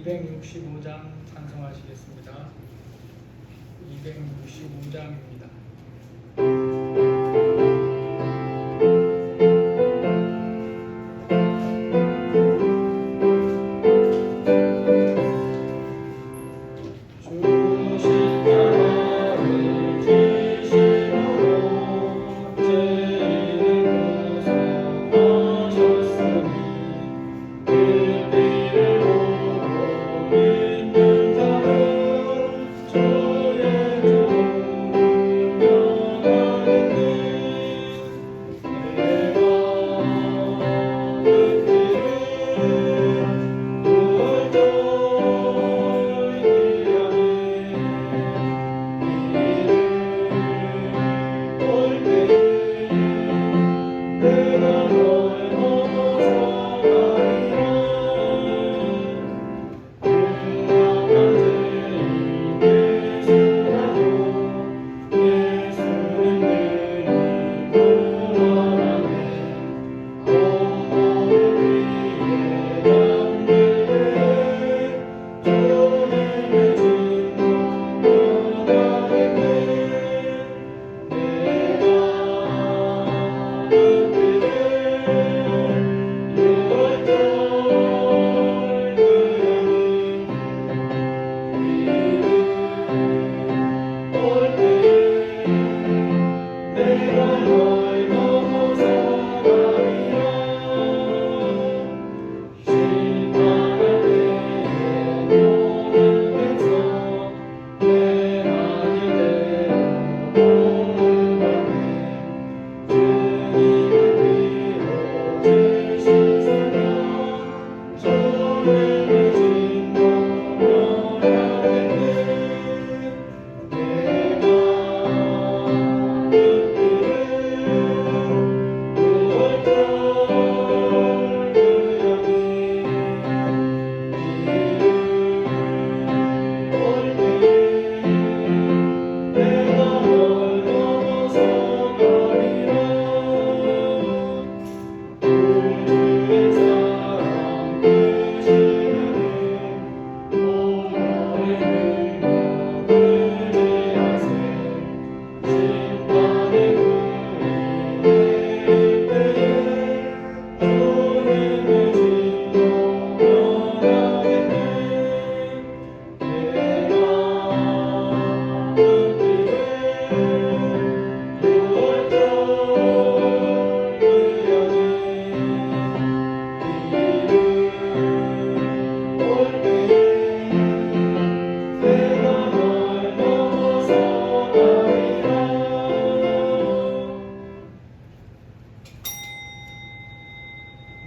265장 찬송하시겠습니다. 265장입니다.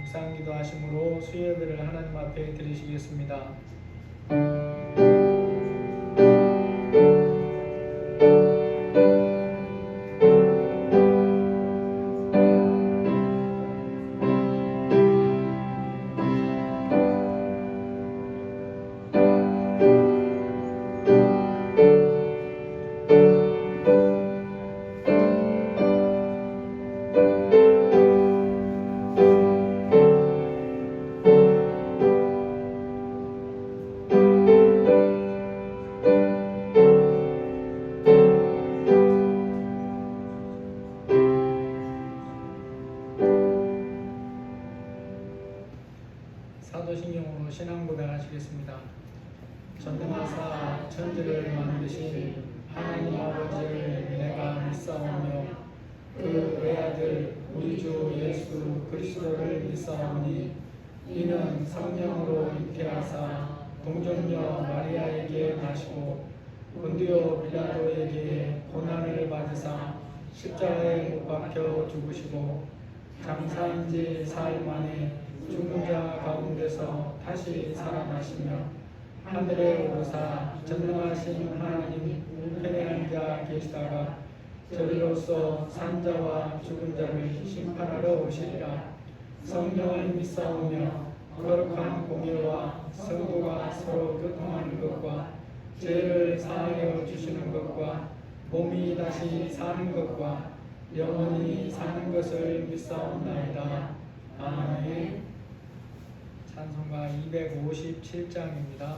묵상기도 하심으로 수예배를 하나님 앞에 드리시겠습니다. 사도신경으로 신앙 고백하시겠습니다. 전능하사 천지를 만드신 하나님 아버지를 내가 믿사오며 그 외아들 우리 주 예수 그리스도를 믿사오니 이는 성령으로 잉태하사 동정녀 마리아에게 나시고 본디오 빌라도에게 고난을 받으사 십자가에 못 박혀 죽으시고 장사한 지 사흘 만에 죽은 자 가운데서 다시 살아나시며 하늘에 오르사 전능하신 하나님 우편에 앉아 계시다가 저리로서 산자와 죽은 자를 심판하러 오시리라. 성령을 믿사오며 거룩한 공예와 성도가 서로 교통하는 것과 죄를 사하여 주시는 것과 몸이 다시 사는 것과 영원히 사는 것을 믿사옵나이다. 아멘. 찬송가 성가 257장입니다.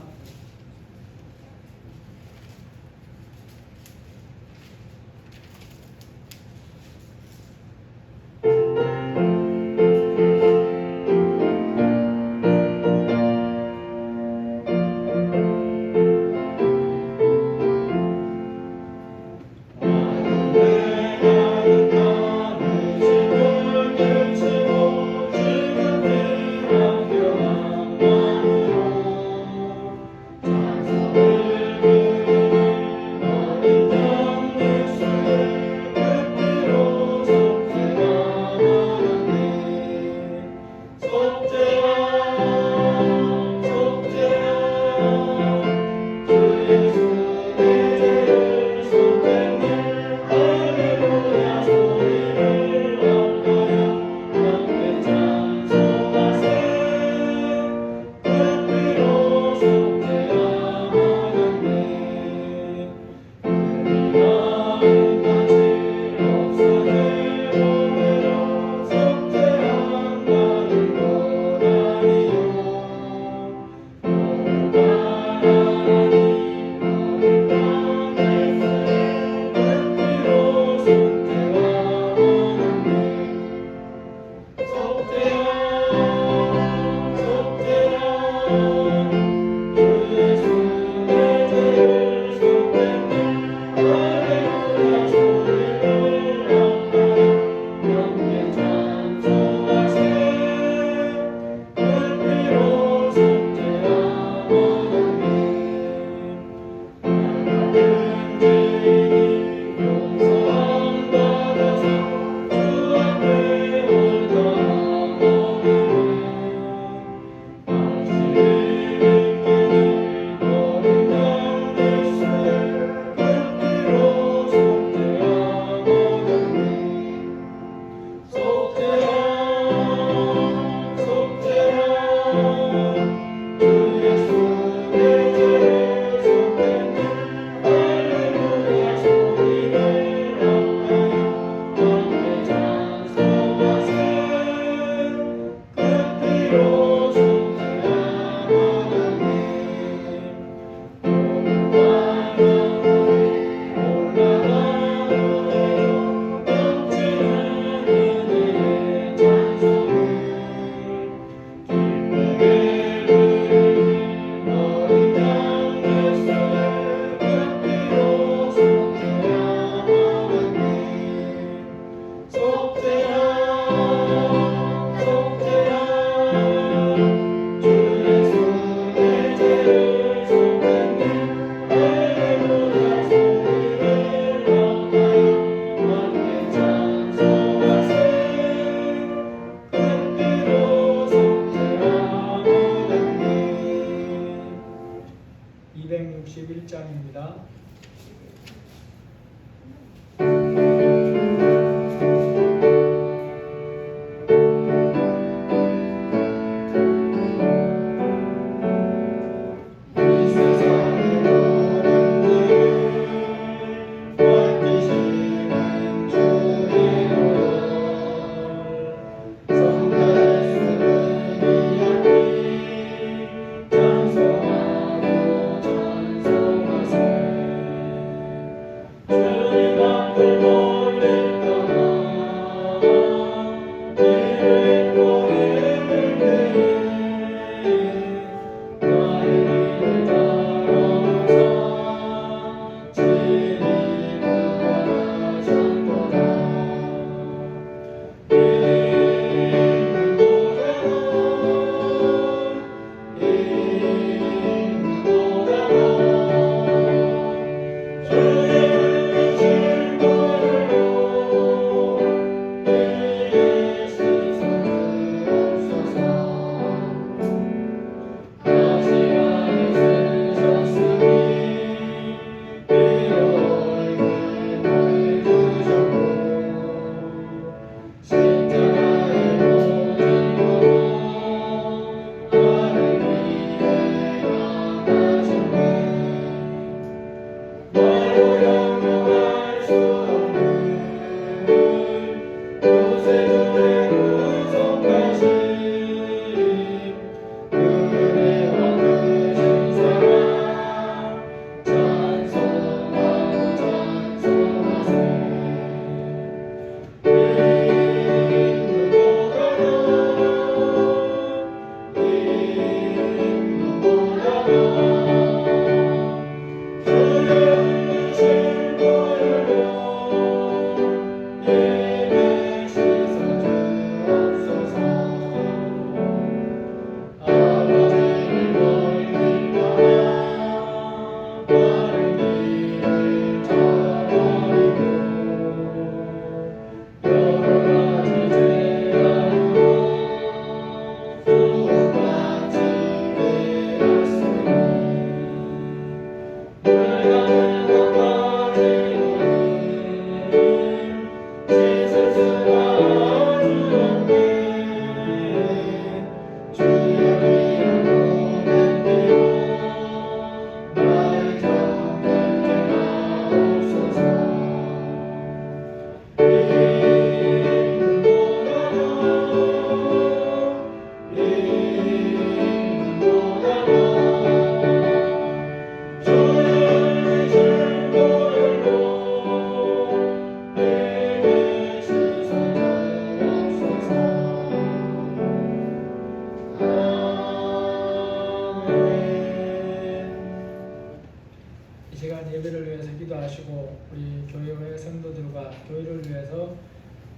예배를 위해서 기도하시고 우리 교회 성도들과 교회를 위해서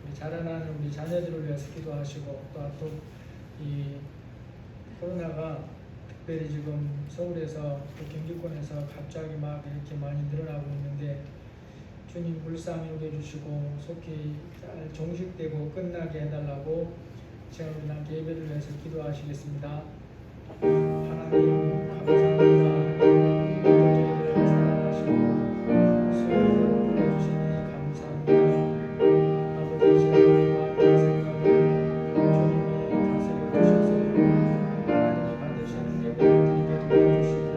우리 자라나는 우리 자녀들을 위해서 기도하시고 또 이 코로나가 특별히 지금 서울에서 또 경기권에서 갑자기 막 이렇게 많이 늘어나고 있는데 주님 불쌍히 여겨주시고 속히 잘 종식되고 끝나게 해달라고 제가 우리 함께 예배를 위해서 기도하시겠습니다. 하나님 감사합니다. 저희들을 사랑하시고 수요일을 불러주시니 감사합니다. 아버지 시간의 마음과 생각을 주님이 다스려 주셔서 하나님이 받으시는 예배를 드리게 도와주시고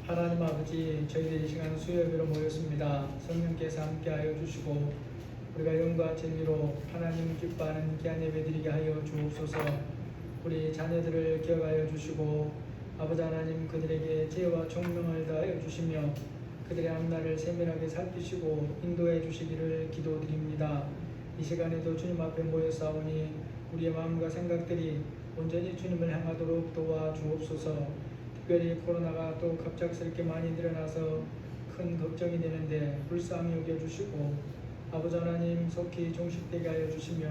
하나님 아버지, 저희들이 이 시간 수요예배로 모였습니다. 성령께서 함께하여 주시고 우리가 영과 진리로 하나님 기뻐하는 귀한 예배 드리게 하여 주옵소서. 우리 자녀들을 기억하여 주시고 아버지 하나님 그들에게 지혜와 총명을 다하여 주시며 그들의 앞날을 세밀하게 살피시고 인도해 주시기를 기도드립니다. 이 시간에도 주님 앞에 모였사오니 우리의 마음과 생각들이 온전히 주님을 향하도록 도와주옵소서. 특별히 코로나가 또 갑작스럽게 많이 늘어나서 큰 걱정이 되는데 불쌍히 여겨주시고 아버지 하나님 속히 종식되게 하여 주시며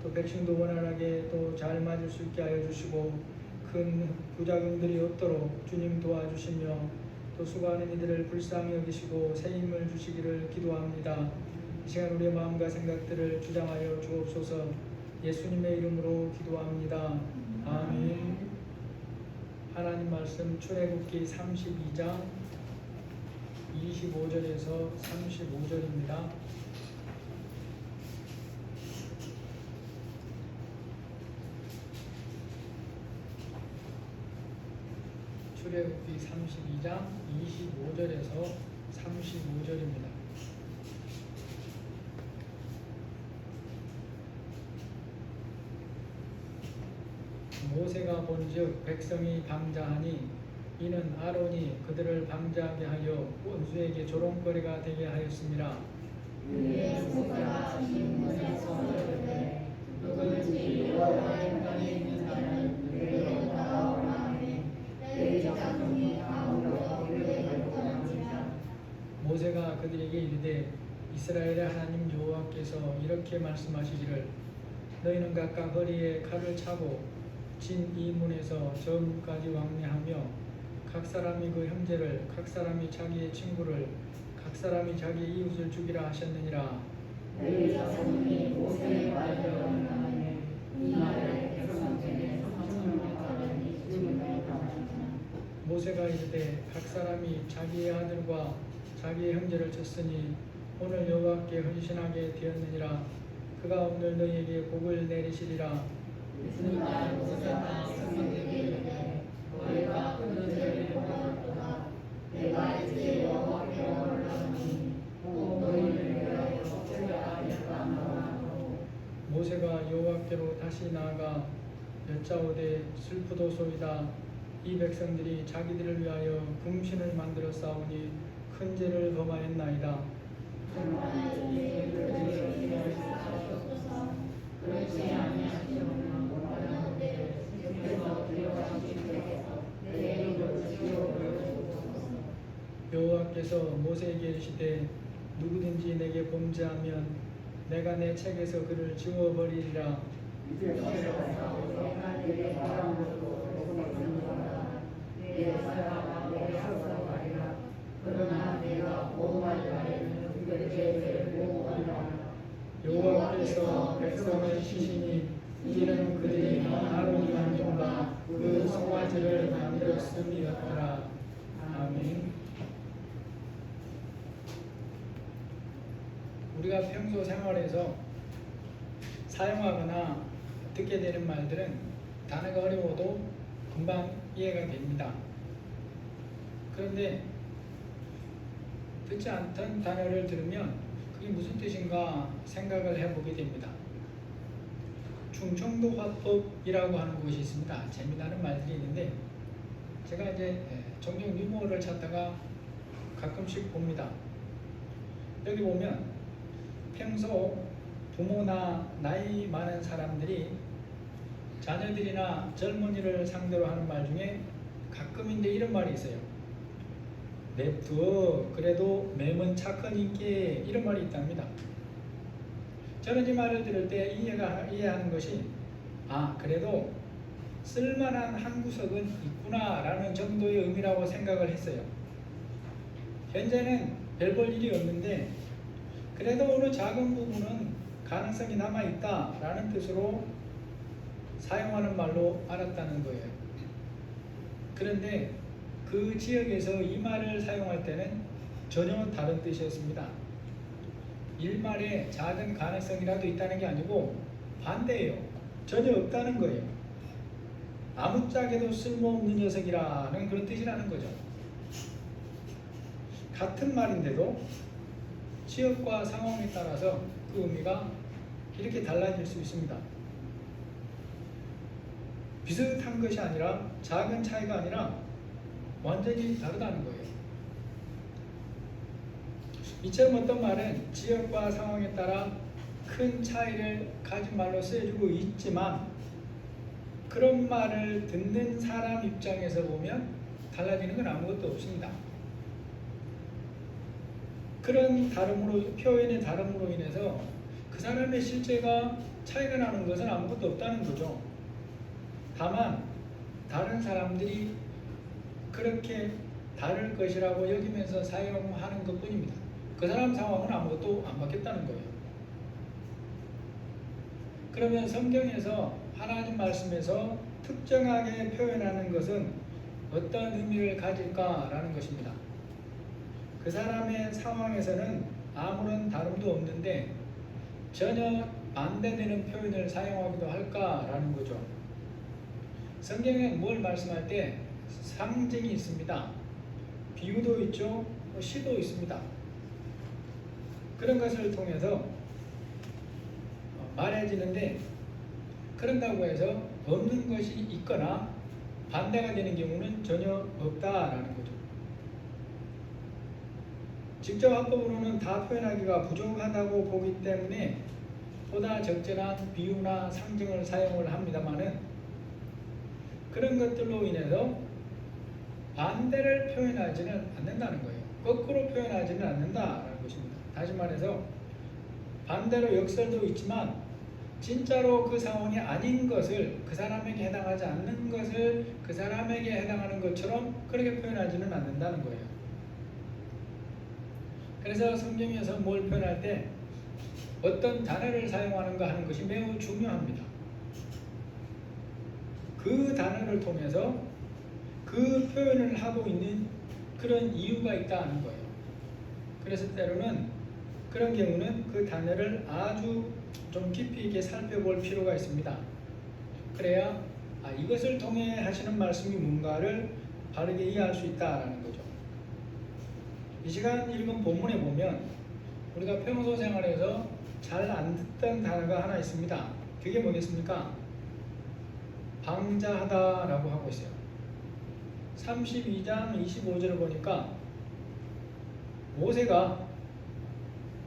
또 백신도 원활하게 또 잘 맞을 수 있게 하여 주시고 큰 부작용들이 없도록 주님 도와주시며 또 수고하는 이들을 불쌍히 여기시고 새 힘을 주시기를 기도합니다. 이 시간 우리의 마음과 생각들을 주장하여 주옵소서. 예수님의 이름으로 기도합니다. 아멘. 하나님 말씀 출애굽기 32장 25절에서 35절입니다. 출애굽기 32장 25절에서 35절입니다. 모세가 본즉 백성이 방자하니 이는 아론이 그들을 방자하게 하여 원수에게 조롱거리가 되게 하였습니다. 위에 모세가 진문에서 이르되 누구든지 여호와의 명에 있는 자는 내게 따라오라 하매 내 자손이 다 모여 그에게 갈고한지라. 모세가 그들에게 이르되 이스라엘의 하나님 여호와께서 이렇게 말씀하시기를 너희는 각각 허리에 칼을 차고 진 이 문에서 저 문까지 왕래하며 각 사람이 그 형제를 각 사람이 자기의 친구를 각 사람이 자기의 이웃을 죽이라 하셨느니라. 내 자손이 모세의 말을 응하매 이 말을 백성중에 3,000명까지 죽임을 당하니라. 모세가 이르되 각 사람이 자기의 아들과 자기의 형제를 쳤으니 오늘 여호와께 헌신하게 되었느니라. 그가 오늘 너희에게 복을 내리시리라. 이스라엘 모세가 백성에게 이르되 너희가 그 죄를 범하였도다. 내가 이제 여호와께 올라오니 곧 너희를 위하여 제하였다 하고. 모세가 여호와께로 다시 나아가 여짜오되 슬프도소이다. 이 백성들이 자기들을 위하여 금신을 만들어 싸우니 큰 죄를 범하였나이다. 그렇지 아니하시오면 원하는데 주께서 들어가시기께서 내 이름을 지옥으로 주옵소서. 여호와께서 모세에게 이르시되 누구든지 내게 범죄하면 내가 내 책에서 그를 지워버리리라. 이제 가서 내가 내게 말한 것도 백성들과 내 사랑과 내 학사가리라. 그러나 내가 보호할 날에는 그들의 죄를 보호하리라. 여호와께서 백성을 치시니 이는 그들이 아론이 만든 바 그 송아지를 만들었음이었더라. 아멘. 우리가 평소 생활에서 사용하거나 듣게 되는 말들은 단어가 어려워도 금방 이해가 됩니다. 그런데 듣지 않던 단어를 들으면 그게 무슨 뜻인가 생각을 해보게 됩니다. 충청도 화법이라고 하는 곳이 있습니다. 재미나는 말들이 있는데 제가 이제 종종 유머를 찾다가 가끔씩 봅니다. 여기 보면 평소 부모나 나이 많은 사람들이 자녀들이나 젊은이를 상대로 하는 말 중에 가끔인데 이런 말이 있어요. 냅두어 그래도 맴은 착한 인기, 이런 말이 있답니다. 저는 이 말을 들을 때 이해하는 것이 그래도 쓸만한 한 구석은 있구나 라는 정도의 의미라고 생각을 했어요. 현재는 별 볼 일이 없는데 그래도 어느 작은 부분은 가능성이 남아있다 라는 뜻으로 사용하는 말로 알았다는 거예요. 그런데 그 지역에서 이 말을 사용할 때는 전혀 다른 뜻이었습니다. 일말에 작은 가능성이라도 있다는 게 아니고 반대예요. 전혀 없다는 거예요. 아무짝에도 쓸모없는 녀석이라는 그런 뜻이라는 거죠. 같은 말인데도 지역과 상황에 따라서 그 의미가 이렇게 달라질 수 있습니다. 비슷한 것이 아니라 작은 차이가 아니라 완전히 다르다는 거예요. 이처럼 어떤 말은 지역과 상황에 따라 큰 차이를 가진 말로 쓰여지고 있지만 그런 말을 듣는 사람 입장에서 보면 달라지는 건 아무것도 없습니다. 그런 표현의 다름으로 인해서 그 사람의 실제가 차이가 나는 것은 아무것도 없다는 거죠. 다만 다른 사람들이 그렇게 다를 것이라고 여기면서 사용하는 것 뿐입니다. 그 사람 상황은 아무것도 안 바뀌었다는 거예요. 그러면 성경에서 하나님 말씀에서 특정하게 표현하는 것은 어떤 의미를 가질까라는 것입니다. 그 사람의 상황에서는 아무런 다름도 없는데 전혀 반대되는 표현을 사용하기도 할까라는 거죠. 성경에 뭘 말씀할 때 상징이 있습니다. 비유도 있죠. 시도 있습니다. 그런 것을 통해서 말해지는데 그런다고 해서 없는 것이 있거나 반대가 되는 경우는 전혀 없다라는 거죠. 직접 합법으로는 다 표현하기가 부족하다고 보기 때문에 보다 적절한 비유나 상징을 사용을 합니다만은 그런 것들로 인해서 반대를 표현하지는 않는다는 거예요. 거꾸로 표현하지는 않는다라는 것입니다. 다시 말해서 반대로 역설도 있지만 진짜로 그 상황이 아닌 것을, 그 사람에게 해당하지 않는 것을 그 사람에게 해당하는 것처럼 그렇게 표현하지는 않는다는 거예요. 그래서 성경에서 뭘 표현할 때 어떤 단어를 사용하는가 하는 것이 매우 중요합니다. 그 단어를 통해서 그 표현을 하고 있는 그런 이유가 있다는 거예요. 그래서 때로는 그런 경우는 그 단어를 아주 좀 깊이 있게 살펴볼 필요가 있습니다. 그래야 이것을 통해 하시는 말씀이 뭔가를 바르게 이해할 수 있다라는 거죠. 이 시간 읽은 본문에 보면 우리가 평소 생활에서 잘 안 듣던 단어가 하나 있습니다. 그게 뭐겠습니까? 방자하다라고 하고 있어요. 32장 25절을 보니까 모세가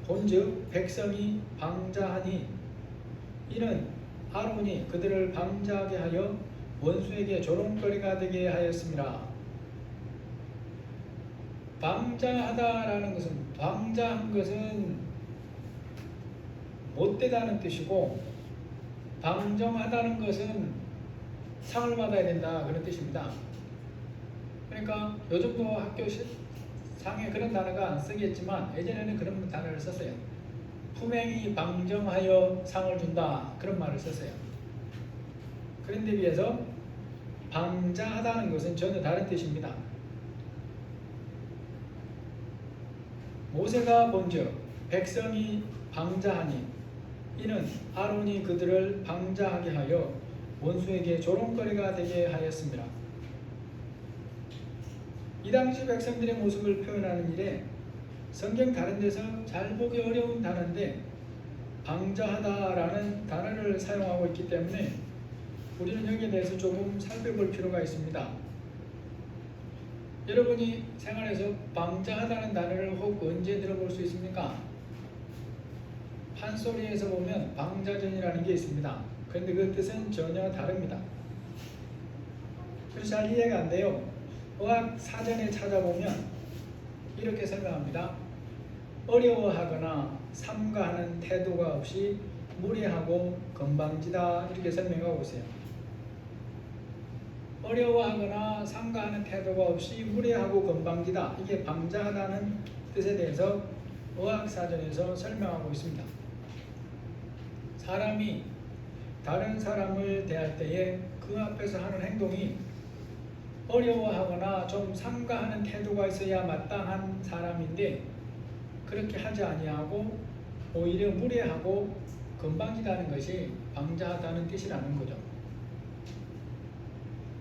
본즉 백성이 방자하니 이는 아론이 그들을 방자하게 하여 원수에게 조롱거리가 되게 하였습니다. 방자하다라는 것은, 방자한 것은 못되다는 뜻이고 방정하다는 것은 상을 받아야 된다 그런 뜻입니다. 그러니까 요즘도 학교 상에 그런 단어가 안 쓰겠지만 예전에는 그런 단어를 썼어요. 품행이 방정하여 상을 준다 그런 말을 썼어요. 그런데 비해서 방자하다는 것은 전혀 다른 뜻입니다. 모세가 본즉 백성이 방자하니 이는 아론이 그들을 방자하게 하여 원수에게 조롱거리가 되게 하였습니다. 이 당시 백성들의 모습을 표현하는 일에 성경 다른 데서 잘 보기 어려운 단어인데 방자하다라는 단어를 사용하고 있기 때문에 우리는 여기에 대해서 조금 살펴볼 필요가 있습니다. 여러분이 생활에서 방자하다는 단어를 혹 언제 들어볼 수 있습니까? 판소리에서 보면 방자전이라는 게 있습니다. 그런데 그 뜻은 전혀 다릅니다. 그래서 잘 이해가 안 돼요. 어학 사전에 찾아보면 이렇게 설명합니다. 어려워하거나 삼가하는 태도가 없이 무례하고 건방지다 이렇게 설명하고 있어요. 어려워하거나 삼가하는 태도가 없이 무례하고 건방지다, 이게 방자하다는 뜻에 대해서 어학사전에서 설명하고 있습니다. 사람이 다른 사람을 대할 때에 그 앞에서 하는 행동이 어려워하거나 좀 삼가하는 태도가 있어야 마땅한 사람인데 그렇게 하지 아니하고 오히려 무례하고 건방지다는 것이 방자하다는 뜻이라는 거죠.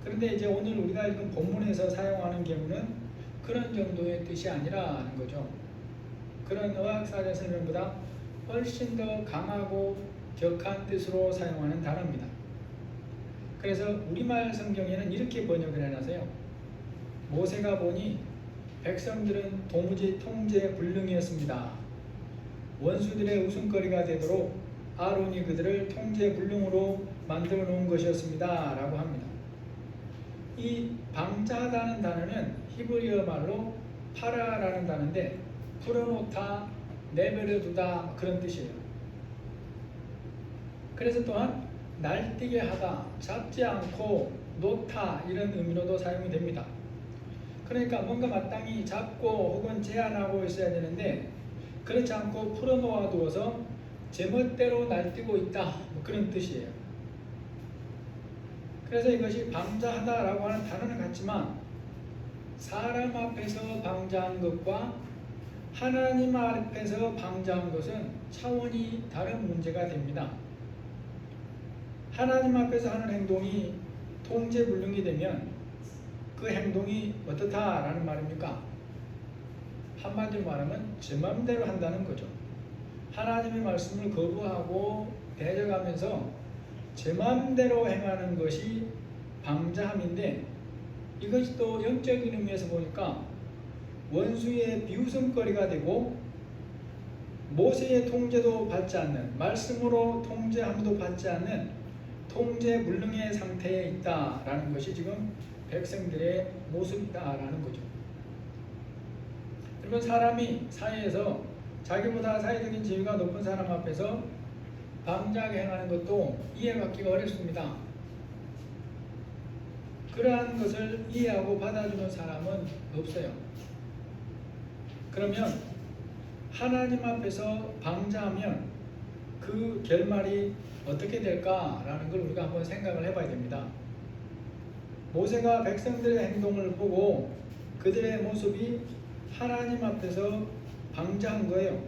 그런데 이제 오늘 우리가 읽은 본문에서 사용하는 경우는 그런 정도의 뜻이 아니라는 거죠. 그런 어학사전 설명보다 훨씬 더 강하고 격한 뜻으로 사용하는 단어입니다. 그래서 우리말 성경에는 이렇게 번역을 해놨어요. 모세가 보니 백성들은 도무지 통제 불능이었습니다. 원수들의 웃음거리가 되도록 아론이 그들을 통제 불능으로 만들어 놓은 것이었습니다 라고 합니다. 이 방자하다는 단어는 히브리어 말로 파라라는 단어인데 풀어놓다, 내버려두다 그런 뜻이에요. 그래서 또한 날뛰게 하다, 잡지 않고 놓다 이런 의미로도 사용이 됩니다. 그러니까 뭔가 마땅히 잡고 혹은 제한하고 있어야 되는데 그렇지 않고 풀어놓아 두어서 제멋대로 날뛰고 있다 뭐 그런 뜻이에요. 그래서 이것이 방자하다라고 하는 단어는 같지만 사람 앞에서 방자한 것과 하나님 앞에서 방자한 것은 차원이 다른 문제가 됩니다. 하나님 앞에서 하는 행동이 통제불능이 되면 그 행동이 어떻다라는 말입니까? 한마디로 말하면 제 마음대로 한다는 거죠. 하나님의 말씀을 거부하고 대적하면서 제 마음대로 행하는 것이 방자함인데, 이것이 또 영적인 의미에서 보니까 원수의 비웃음거리가 되고 모세의 통제도 받지 않는, 말씀으로 통제함도 받지 않는 통제불능의 상태에 있다라는 것이 지금 백성들의 모습이다라는 거죠. 그러면 사람이 사회에서 자기보다 사회적인 지위가 높은 사람 앞에서 방자하게 행하는 것도 이해받기가 어렵습니다. 그러한 것을 이해하고 받아주는 사람은 없어요. 그러면 하나님 앞에서 방자하면 그 결말이 어떻게 될까라는 걸 우리가 한번 생각을 해봐야 됩니다. 모세가 백성들의 행동을 보고 그들의 모습이 하나님 앞에서 방자한 거예요.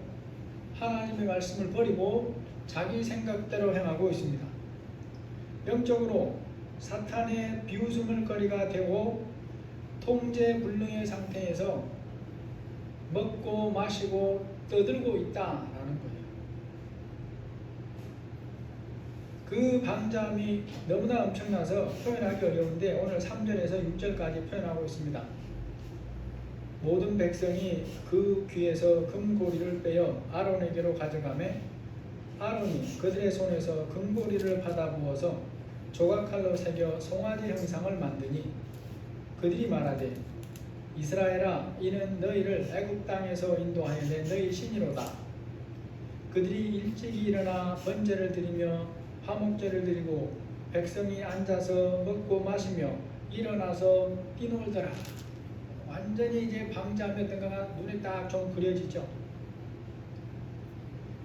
하나님의 말씀을 버리고 자기 생각대로 행하고 있습니다. 영적으로 사탄의 비웃음을 거리가 되고 통제불능의 상태에서 먹고 마시고 떠들고 있다라는 거예요. 그 방자함이 너무나 엄청나서 표현하기 어려운데 오늘 3절에서 6절까지 표현하고 있습니다. 모든 백성이 그 귀에서 금고리를 빼어 아론에게로 가져가매 아론이 그들의 손에서 금고리를 받아 부어서 조각칼로 새겨 송아지 형상을 만드니 그들이 말하되 이스라엘아 이는 너희를 애굽 땅에서 인도하여 낸 너희 신이로다. 그들이 일찍이 일어나 번제를 드리며 화목제를 드리고 백성이 앉아서 먹고 마시며 일어나서 뛰놀더라. 완전히 이제 방자하면 눈에 딱 좀 그려지죠.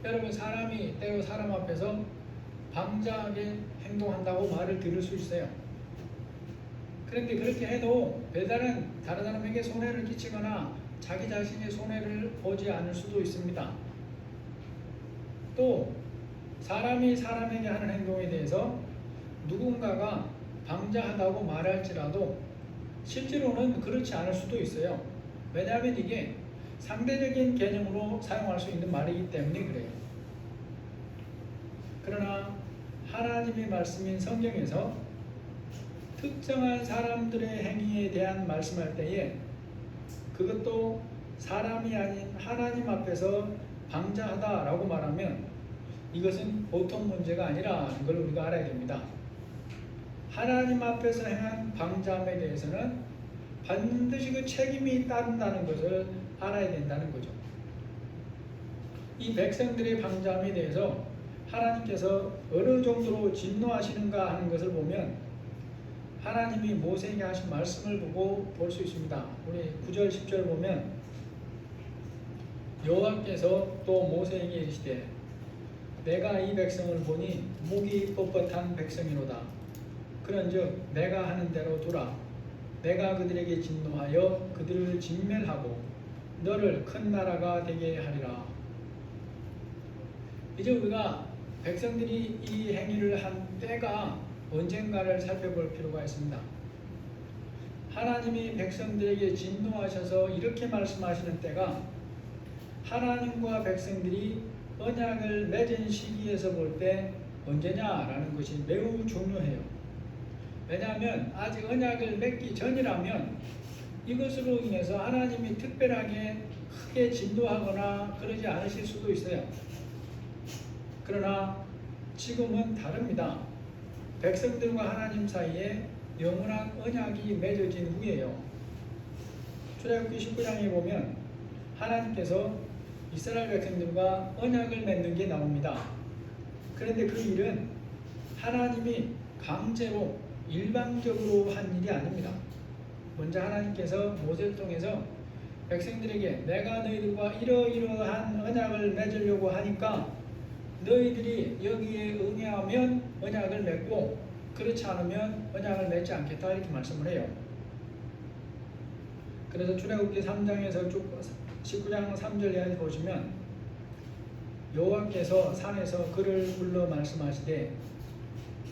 여러분, 사람이 때로 사람 앞에서 방자하게 행동한다고 말을 들을 수 있어요. 그런데 그렇게 해도 별다른 다른 사람에게 손해를 끼치거나 자기 자신의 손해를 보지 않을 수도 있습니다. 또 사람이 사람에게 하는 행동에 대해서 누군가가 방자하다고 말할지라도 실제로는 그렇지 않을 수도 있어요. 왜냐하면 이게 상대적인 개념으로 사용할 수 있는 말이기 때문에 그래요. 그러나 하나님의 말씀인 성경에서 특정한 사람들의 행위에 대한 말씀할 때에 그것도 사람이 아닌 하나님 앞에서 방자하다라고 말하면 이것은 보통 문제가 아니라는 걸 우리가 알아야 됩니다. 하나님 앞에서 행한 방자함에 대해서는 반드시 그 책임이 따른다는 것을 알아야 된다는 거죠. 이 백성들의 방자함에 대해서 하나님께서 어느 정도로 진노하시는가 하는 것을 보면 하나님이 모세에게 하신 말씀을 보고 볼 수 있습니다. 우리 9절 10절 보면 여호와께서 또 모세에게 이르시되 내가 이 백성을 보니 목이 뻣뻣한 백성이로다. 그런즉 내가 하는 대로 두라. 내가 그들에게 진노하여 그들을 진멸하고 너를 큰 나라가 되게 하리라. 이제 우리가 백성들이 이 행위를 한 때가 언젠가를 살펴볼 필요가 있습니다. 하나님이 백성들에게 진노하셔서 이렇게 말씀하시는 때가 하나님과 백성들이 언약을 맺은 시기에서 볼 때 언제냐라는 것이 매우 중요해요. 왜냐하면 아직 언약을 맺기 전이라면 이것으로 인해서 하나님이 특별하게 크게 진노하거나 그러지 않으실 수도 있어요. 그러나 지금은 다릅니다. 백성들과 하나님 사이에 영원한 언약이 맺어진 후에요. 출애굽기 19장에 보면 하나님께서 이스라엘 백성들과 언약을 맺는 게 나옵니다. 그런데 그 일은 하나님이 강제로 일방적으로 한 일이 아닙니다. 먼저 하나님께서 모세를 통해서 백성들에게 내가 너희들과 이러이러한 언약을 맺으려고 하니까 너희들이 여기에 응해하면 언약을 맺고 그렇지 않으면 언약을 맺지 않겠다 이렇게 말씀을 해요. 그래서 출애굽기 3장에서 쭉 19장 3절 이하에 보시면 여호와께서 산에서 그를 불러 말씀하시되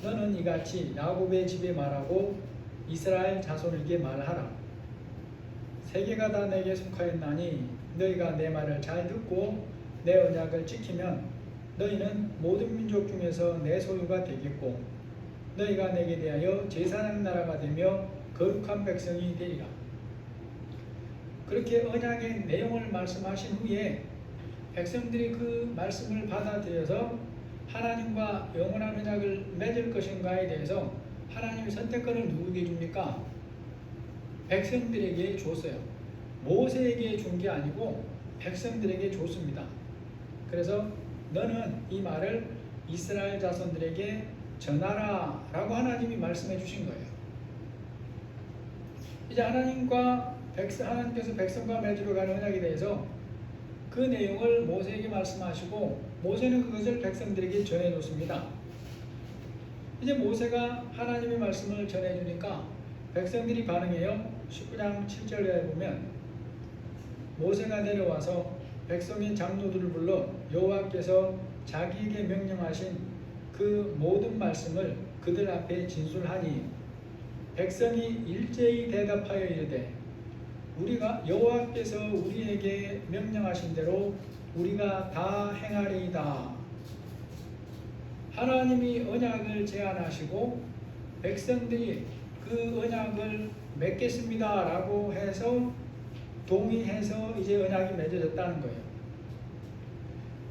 너는 이같이 야곱의 집에 말하고 이스라엘 자손에게 말하라. 세계가 다 내게 속하였나니 너희가 내 말을 잘 듣고 내 언약을 지키면 너희는 모든 민족 중에서 내 소유가 되겠고 너희가 내게 대하여 제사장 나라가 되며 거룩한 백성이 되리라. 그렇게 언약의 내용을 말씀하신 후에 백성들이 그 말씀을 받아들여서 하나님과 영원한 언약을 맺을 것인가에 대해서 하나님의 선택권을 누구에게 줍니까? 백성들에게 줬어요. 모세에게 준 게 아니고 백성들에게 줬습니다. 그래서 너는 이 말을 이스라엘 자손들에게 전하라 라고 하나님이 말씀해 주신 거예요. 이제 하나님께서 백성과 맺으러 가는 언약에 대해서 그 내용을 모세에게 말씀하시고 모세는 그것을 백성들에게 전해줬습니다. 이제 모세가 하나님의 말씀을 전해주니까 백성들이 반응해요. 19장 7절에 보면 모세가 내려와서 백성의 장로들을 불러 여호와께서 자기에게 명령하신 그 모든 말씀을 그들 앞에 진술하니 백성이 일제히 대답하여 이르되 우리가 여호와께서 우리에게 명령하신 대로 우리가 다 행하리이다. 하나님이 언약을 제안하시고 백성들이 그 언약을 맺겠습니다 라고 해서 동의해서 이제 언약이 맺어졌다는 거예요.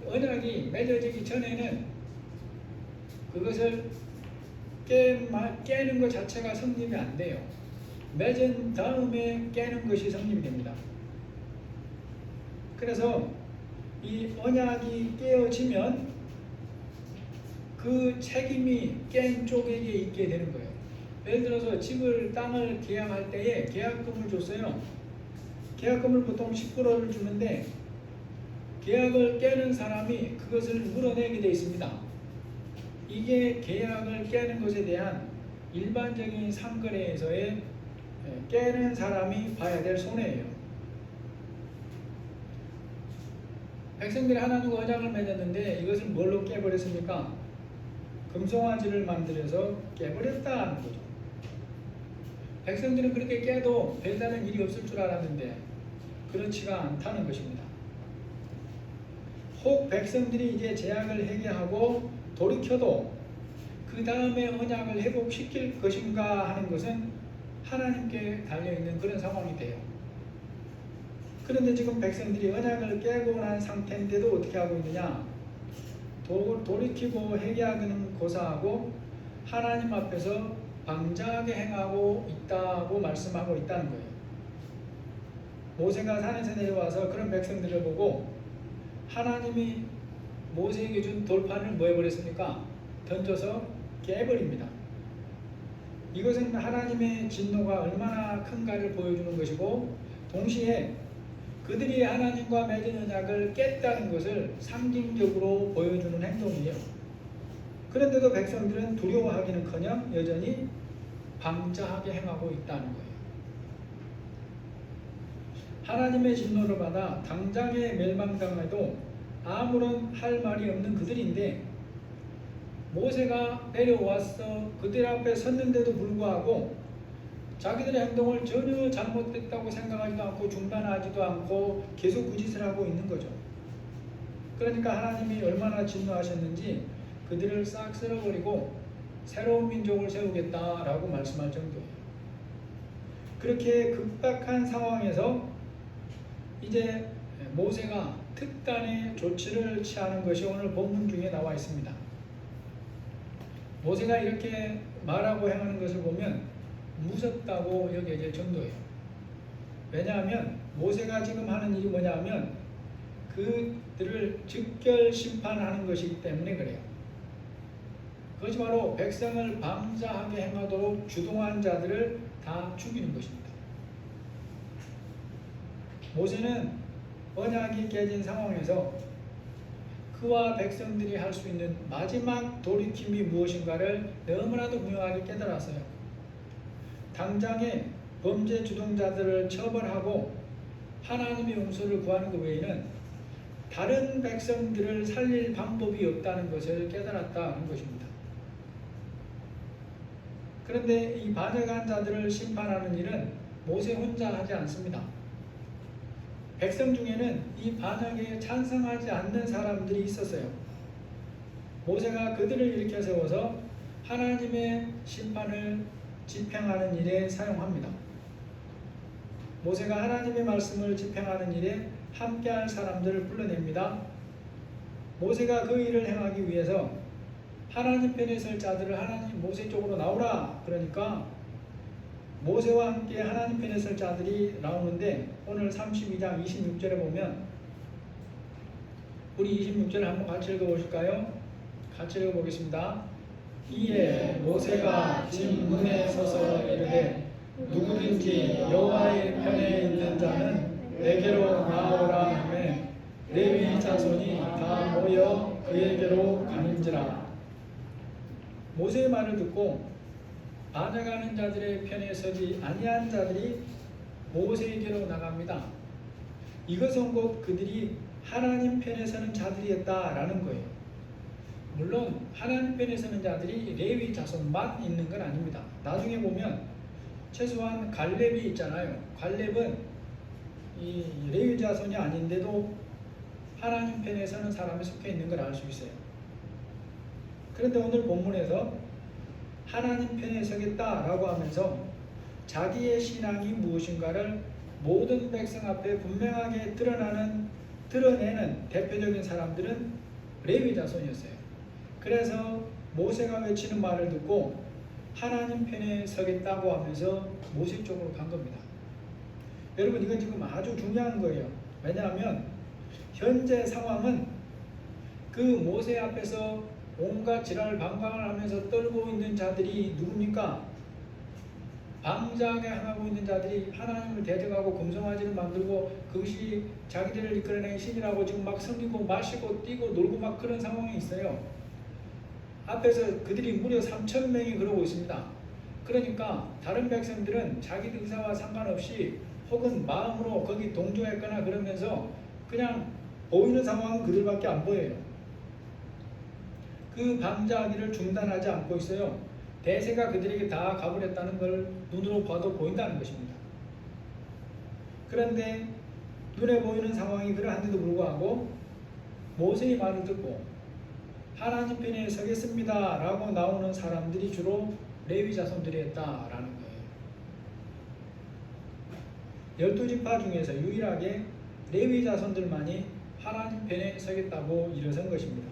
언약이 맺어지기 전에는 그것을 깨는 것 자체가 성립이 안 돼요. 맺은 다음에 깨는 것이 성립이 됩니다. 그래서 이 언약이 깨어지면 그 책임이 깬 쪽에게 있게 되는 거예요. 예를 들어서 땅을 계약할 때에 계약금을 줬어요. 계약금을 보통 10%를 주는데 계약을 깨는 사람이 그것을 물어내게 되어 있습니다. 이게 계약을 깨는 것에 대한 일반적인 상거래에서의 깨는 사람이 봐야 될 손해예요. 백성들이 하나님과 언약을 맺었는데 이것을 뭘로 깨버렸습니까? 금송아지를 만들어서 깨버렸다는 거죠. 백성들은 그렇게 깨도 별다른 일이 없을 줄 알았는데 그렇지가 않다는 것입니다. 혹 백성들이 이제 제약을 해결하고 돌이켜도 그 다음에 언약을 회복시킬 것인가 하는 것은 하나님께 달려있는 그런 상황이 돼요. 그런데 지금 백성들이 언약을 깨고 난 상태인데도 어떻게 하고 있느냐? 돌이키고 회개하기는 고사하고 하나님 앞에서 방자하게 행하고 있다고 말씀하고 있다는 거예요. 모세가 산에서 내려와서 그런 백성들을 보고 하나님이 모세에게 준 돌판을 뭐 해버렸습니까? 던져서 깨버립니다. 이것은 하나님의 진노가 얼마나 큰가를 보여주는 것이고 동시에 그들이 하나님과 맺은 언약을 깼다는 것을 상징적으로 보여주는 행동이에요. 그런데도 백성들은 두려워하기는커녕 여전히 방자하게 행하고 있다는 거예요. 하나님의 진노를 받아 당장에 멸망당해도 아무런 할 말이 없는 그들인데 모세가 내려와서 그들 앞에 섰는데도 불구하고 자기들의 행동을 전혀 잘못됐다고 생각하지도 않고 중단하지도 않고 계속 그 짓을 하고 있는 거죠. 그러니까 하나님이 얼마나 진노하셨는지 그들을 싹 쓸어버리고 새로운 민족을 세우겠다라고 말씀할 정도예요. 그렇게 급박한 상황에서 이제 모세가 특단의 조치를 취하는 것이 오늘 본문 중에 나와 있습니다. 모세가 이렇게 말하고 행하는 것을 보면 무섭다고 여겨질 정도예요. 왜냐하면 모세가 지금 하는 일이 뭐냐면 그들을 즉결 심판하는 것이기 때문에 그래요. 그것이 바로 백성을 방자하게 행하도록 주동한 자들을 다 죽이는 것입니다. 모세는 언약이 깨진 상황에서 그와 백성들이 할 수 있는 마지막 돌이킴이 무엇인가를 너무나도 분명하게 깨달았어요. 당장에 범죄 주동자들을 처벌하고 하나님의 용서를 구하는 것 외에는 다른 백성들을 살릴 방법이 없다는 것을 깨달았다는 것입니다. 그런데 이 반역한 자들을 심판하는 일은 모세 혼자 하지 않습니다. 백성 중에는 이 반역에 찬성하지 않는 사람들이 있었어요. 모세가 그들을 일으켜 세워서 하나님의 심판을 집행하는 일에 사용합니다. 모세가 하나님의 말씀을 집행하는 일에 함께할 사람들을 불러냅니다. 모세가 그 일을 행하기 위해서 하나님 편에 설 자들을 하나님 모세 쪽으로 나오라 그러니까 모세와 함께 하나님 편에 설 자들이 나오는데 오늘 32장 26절에 보면 우리 26절을 한번 같이 읽어보실까요? 같이 읽어보겠습니다. 이에 모세가 진 문에 서서 이르되 누구든지 여호와의 편에 있는 자는 내게로 나오라 하매 레위 자손이 다 모여 그에게로 가는지라. 모세의 말을 듣고 반역하는 자들의 편에 서지 아니한 자들이 모세에게로 나갑니다. 이것은 곧 그들이 하나님 편에 서는 자들이었다라는 거예요. 물론 하나님 편에 서는 자들이 레위 자손만 있는 건 아닙니다. 나중에 보면 최소한 갈렙이 있잖아요. 갈렙은 이 레위 자손이 아닌데도 하나님 편에 서는 사람에 속해 있는 걸 알 수 있어요. 그런데 오늘 본문에서 하나님 편에 서겠다라고 하면서 자기의 신앙이 무엇인가를 모든 백성 앞에 분명하게 드러내는 대표적인 사람들은 레위 자손이었어요. 그래서 모세가 외치는 말을 듣고 하나님 편에 서겠다고 하면서 모세 쪽으로 간 겁니다. 여러분 이건 지금 아주 중요한 거예요. 왜냐하면 현재 상황은 그 모세 앞에서 온갖 지랄 방방을 하면서 떨고 있는 자들이 누굽니까? 방자하게 행하고 있는 자들이 하나님을 대적하고 금송아지를 만들고 그것이 자기들을 이끌어낸 신이라고 지금 막 섬기고 마시고 뛰고 놀고 막 그런 상황이 있어요. 앞에서 그들이 무려 3,000명이 그러고 있습니다. 그러니까 다른 백성들은 자기 의사와 상관없이 혹은 마음으로 거기 동조했거나 그러면서 그냥 보이는 상황은 그들밖에 안 보여요. 그 방자하기를 중단하지 않고 있어요. 대세가 그들에게 다 가버렸다는 걸 눈으로 봐도 보인다는 것입니다. 그런데 눈에 보이는 상황이 그러한데도 불구하고 모세의 말을 듣고 하나님 편에 서겠습니다 라고 나오는 사람들이 주로 레위 자손들이었다라는 거예요. 12지파 중에서 유일하게 레위 자손들만이 하나님 편에 서겠다고 일어선 것입니다.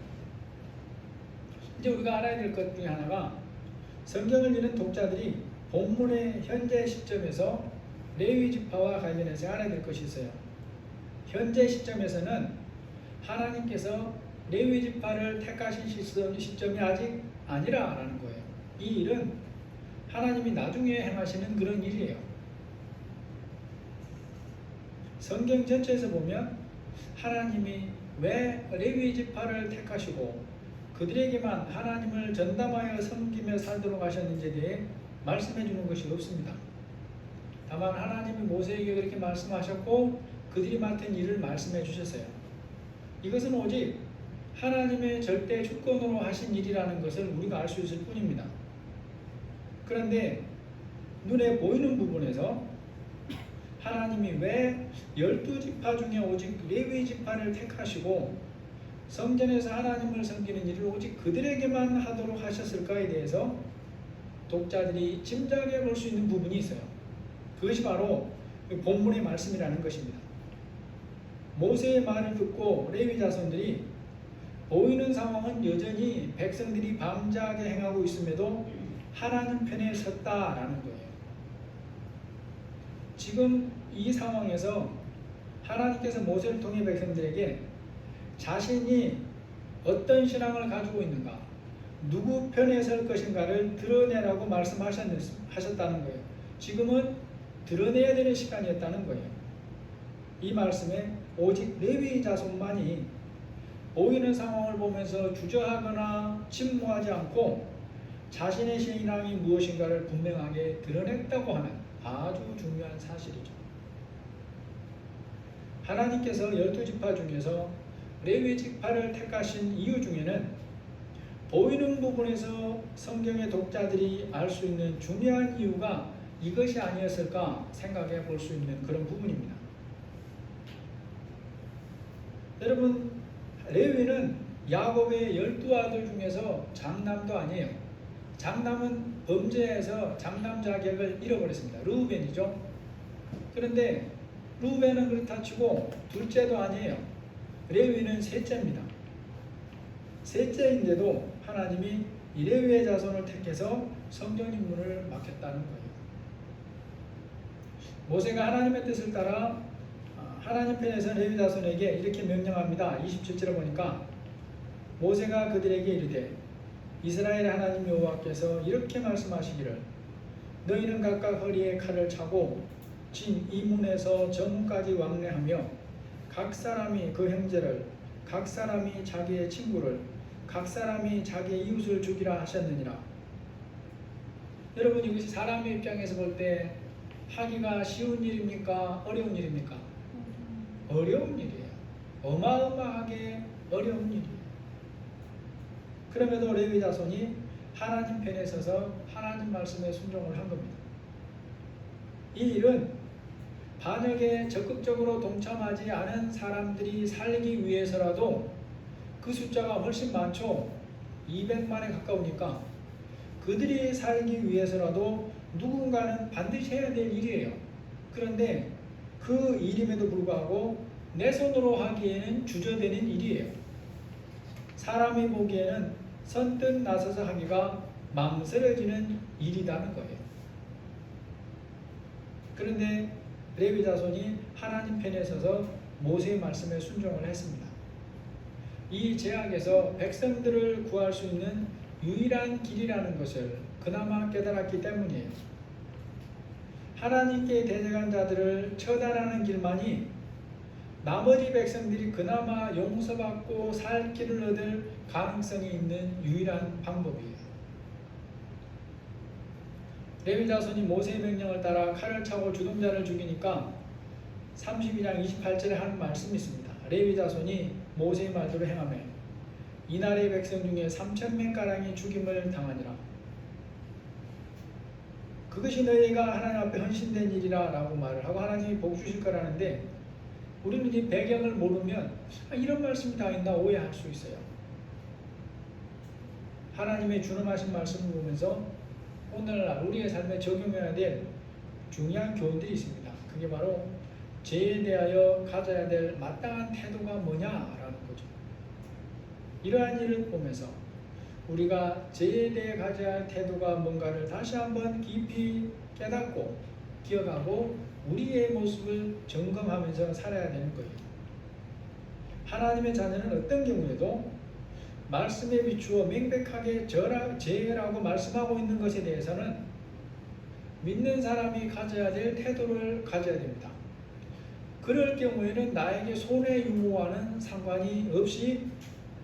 이제 우리가 알아야 될 것 중에 하나가 성경을 읽는 독자들이 본문의 현재 시점에서 레위 지파와 관련해서 알아야 될 것이 있어요. 현재 시점에서는 하나님께서 레위 지파를 택하신 시점이 아직 아니라라는 거예요. 이 일은 하나님이 나중에 행하시는 그런 일이에요. 성경 전체에서 보면 하나님이 왜 레위 지파를 택하시고 그들에게만 하나님을 전담하여 섬기며 살도록 하셨는지에 대해 말씀해 주는 것이 없습니다. 다만 하나님이 모세에게 그렇게 말씀하셨고 그들이 맡은 일을 말씀해 주셨어요. 이것은 오직 하나님의 절대 주권으로 하신 일이라는 것을 우리가 알 수 있을 뿐입니다. 그런데 눈에 보이는 부분에서 하나님이 왜 12지파 중에 오직 레위 지파를 택하시고 성전에서 하나님을 섬기는 일을 오직 그들에게만 하도록 하셨을까에 대해서 독자들이 짐작해 볼 수 있는 부분이 있어요. 그것이 바로 본문의 말씀이라는 것입니다. 모세의 말을 듣고 레위 자손들이 보이는 상황은 여전히 백성들이 방자하게 행하고 있음에도 하나님 편에 섰다라는 거예요. 지금 이 상황에서 하나님께서 모세를 통해 백성들에게 자신이 어떤 신앙을 가지고 있는가, 누구 편에 설 것인가를 드러내라고 말씀하셨다는 거예요. 지금은 드러내야 되는 시간이었다는 거예요. 이 말씀에 오직 레위 자손만이 보이는 상황을 보면서 주저하거나 침묵하지 않고 자신의 신앙이 무엇인가를 분명하게 드러냈다고 하는 아주 중요한 사실이죠. 하나님께서 12지파 중에서 레위 지파를 택하신 이유 중에는 보이는 부분에서 성경의 독자들이 알 수 있는 중요한 이유가 이것이 아니었을까 생각해 볼 수 있는 그런 부분입니다. 여러분, 레위는 야곱의 12아들 중에서 장남도 아니에요. 장남은 범죄에서 장남 자격을 잃어버렸습니다. 르우벤이죠. 그런데 르우벤은 그렇다 치고 둘째도 아니에요. 레위는 셋째입니다. 셋째인데도 하나님이 이 레위의 자손을 택해서 성전 임무를 맡겼다는 거예요. 모세가 하나님의 뜻을 따라 하나님 편에서 레위 자손에게 이렇게 명령합니다. 27절에 보니까 모세가 그들에게 이르되 이스라엘의 하나님 여호와께서 이렇게 말씀하시기를 너희는 각각 허리에 칼을 차고 진 이 문에서 저 문까지 왕래하며 각 사람이 그 형제를 각 사람이 자기의 친구를 각 사람이 자기의 이웃을 죽이라 하셨느니라. 여러분 이것이 사람의 입장에서 볼 때 하기가 쉬운 일입니까? 어려운 일입니까? 어려운 일이에요. 어마어마하게 어려운 일이에요. 그럼에도 레위 자손이 하나님 편에 서서 하나님 말씀에 순종을 한 겁니다. 이 일은 반역에 적극적으로 동참하지 않은 사람들이 살기 위해서라도 그 숫자가 훨씬 많죠. 200만에 가까우니까 그들이 살기 위해서라도 누군가는 반드시 해야 될 일이에요. 그런데 그 일임에도 불구하고 내 손으로 하기에는 주저되는 일이에요. 사람이 보기에는 선뜻 나서서 하기가 망설여지는 일이라는 거예요. 그런데 레위 자손이 하나님 편에 서서 모세의 말씀에 순종을 했습니다. 이 제약에서 백성들을 구할 수 있는 유일한 길이라는 것을 그나마 깨달았기 때문이에요. 하나님께 대적한 자들을 처단하는 길만이 나머지 백성들이 그나마 용서받고 살 길을 얻을 가능성이 있는 유일한 방법이에요. 레위 자손이 모세의 명령을 따라 칼을 차고 주동자를 죽이니까 32장 28절에 하는 말씀이 있습니다. 레위 자손이 모세의 말대로 행하며 이날의 백성 중에 3,000명가량이 죽임을 당하니라. 그것이 너희가 하나님 앞에 헌신된 일이라 라고 말을 하고 하나님이 복 주실 거라는데 우리는 이 배경을 모르면 이런 말씀이 다 있나 오해할 수 있어요. 하나님의 준엄하신 말씀을 보면서 오늘날 우리의 삶에 적용해야 될 중요한 교훈들이 있습니다. 그게 바로 죄에 대하여 가져야 될 마땅한 태도가 뭐냐라는 거죠. 이러한 일을 보면서 우리가 죄에 대해 가져야 할 태도가 뭔가를 다시 한번 깊이 깨닫고 기억하고 우리의 모습을 점검하면서 살아야 되는 거예요. 하나님의 자녀는 어떤 경우에도 말씀에 비추어 명백하게 죄라고 말씀하고 있는 것에 대해서는 믿는 사람이 가져야 될 태도를 가져야 됩니다. 그럴 경우에는 나에게 손해 유무와는 상관이 없이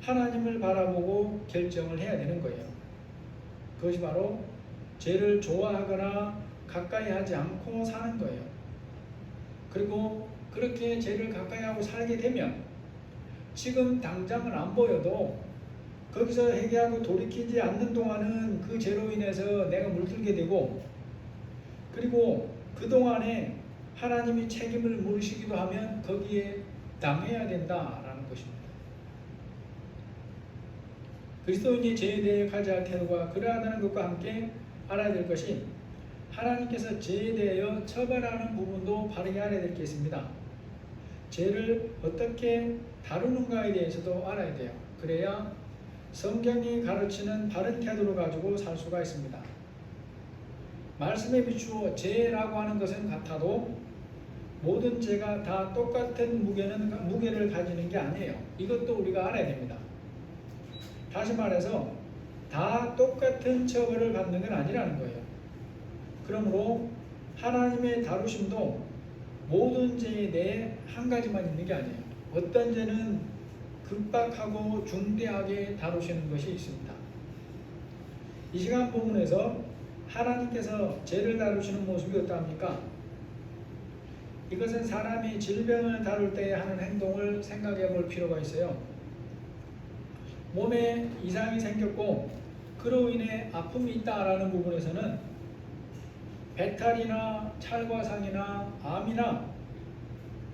하나님을 바라보고 결정을 해야 되는 거예요. 그것이 바로 죄를 좋아하거나 가까이 하지 않고 사는 거예요. 그리고 그렇게 죄를 가까이 하고 살게 되면 지금 당장은 안 보여도 거기서 회개하고 돌이키지 않는 동안은 그 죄로 인해서 내가 물들게 되고 그리고 그동안에 하나님이 책임을 물으시기도 하면 거기에 당해야 된다라는 것입니다. 그리스도인이 죄에 대해 가져야 할 태도가 그러하다는 것과 함께 알아야 될 것이 하나님께서 죄에 대하여 처벌하는 부분도 바르게 알아야 될 게 있습니다. 죄를 어떻게 다루는가에 대해서도 알아야 돼요. 그래야 성경이 가르치는 바른 태도를 가지고 살 수가 있습니다. 말씀에 비추어 죄라고 하는 것은 같아도 모든 죄가 다 똑같은 무게를 가지는 게 아니에요. 이것도 우리가 알아야 됩니다. 다시 말해서 다 똑같은 처벌을 받는 건 아니라는 거예요. 그러므로 하나님의 다루심도 모든 죄에 대해 한 가지만 있는 게 아니에요. 어떤 죄는 급박하고 중대하게 다루시는 것이 있습니다. 이 시간 본문에서 하나님께서 죄를 다루시는 모습이 어떠합니까? 이것은 사람이 질병을 다룰 때 하는 행동을 생각해 볼 필요가 있어요. 몸에 이상이 생겼고 그로 인해 아픔이 있다라는 부분에서는 배탈이나 찰과상이나 암이나